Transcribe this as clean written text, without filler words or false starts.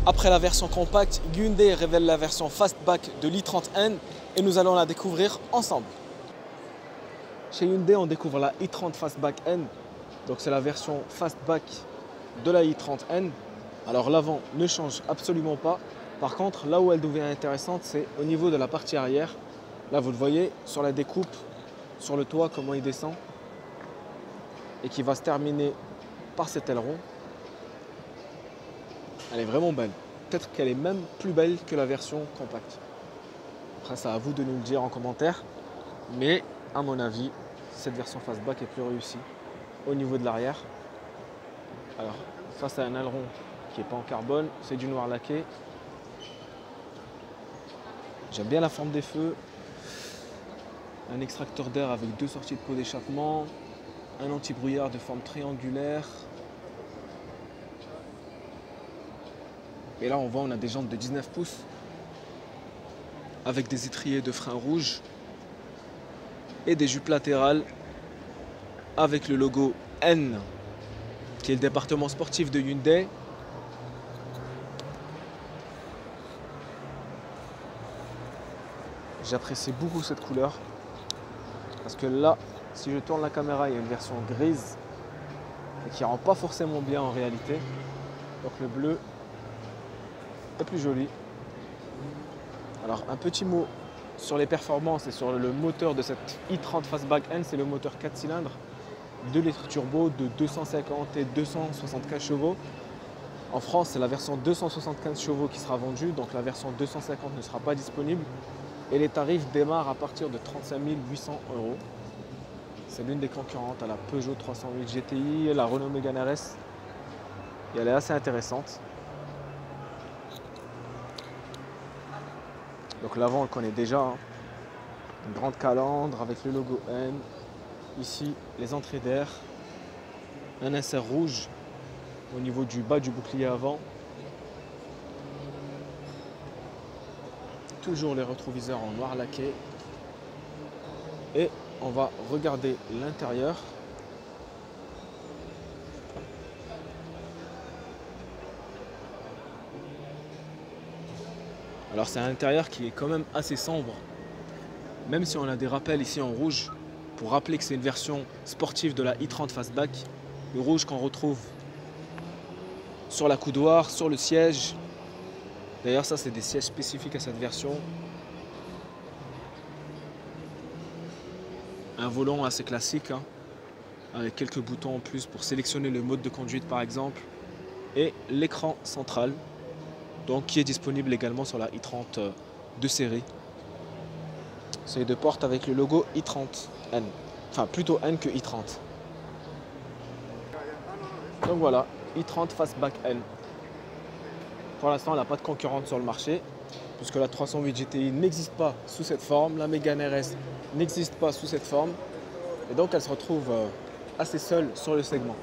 Après la version compacte, Hyundai révèle la version Fastback de l'i30N et nous allons la découvrir ensemble. Chez Hyundai, on découvre la i30 Fastback N, donc c'est la version Fastback de la i30N. Alors l'avant ne change absolument pas. Par contre, là où elle devient intéressante, c'est au niveau de la partie arrière. Là, vous le voyez sur la découpe, sur le toit, comment il descend et qui va se terminer par cet aileron. Elle est vraiment belle. Peut-être qu'elle est même plus belle que la version compacte. Après, c'est à vous de nous le dire en commentaire. Mais à mon avis, cette version Fastback est plus réussie au niveau de l'arrière. Alors, ça c'est un aileron qui n'est pas en carbone, c'est du noir laqué. J'aime bien la forme des feux. Un extracteur d'air avec 2 sorties de pot d'échappement. Un anti-brouillard de forme triangulaire. Et là on voit, on a des jantes de 19 pouces avec des étriers de frein rouge et des jupes latérales avec le logo N qui est le département sportif de Hyundai. J'apprécie beaucoup cette couleur parce que là, si je tourne la caméra, il y a une version grise et qui rend pas forcément bien en réalité. Donc le bleu est plus joli. Alors un petit mot sur les performances et sur le moteur de cette i30 Fastback N, c'est le moteur 4 cylindres, 2 litres turbo de 250 et 275 chevaux. En France, c'est la version 275 chevaux qui sera vendue, donc la version 250 ne sera pas disponible. Et les tarifs démarrent à partir de 35 800 €. C'est l'une des concurrentes à la Peugeot 308 GTI, la Renault Mégane RS. Et elle est assez intéressante. Donc l'avant, on le connaît déjà. Hein. Une grande calandre avec le logo N. Ici, les entrées d'air. Un insert rouge au niveau du bas du bouclier avant. Toujours les rétroviseurs en noir laqué. Et on va regarder l'intérieur. Alors c'est un intérieur qui est quand même assez sombre. Même si on a des rappels ici en rouge, pour rappeler que c'est une version sportive de la i30 Fastback. Le rouge qu'on retrouve sur la coudoir, sur le siège. D'ailleurs ça c'est des sièges spécifiques à cette version. Un volant assez classique, hein, avec quelques boutons en plus pour sélectionner le mode de conduite par exemple. Et l'écran central, donc, qui est disponible également sur la i30 de série. C'est deux portes avec le logo i30N. Enfin plutôt N que i30. Donc voilà, i30 Fastback N. Pour l'instant, elle n'a pas de concurrente sur le marché, puisque la 308 GTI n'existe pas sous cette forme, la Mégane RS n'existe pas sous cette forme, et donc elle se retrouve assez seule sur le segment.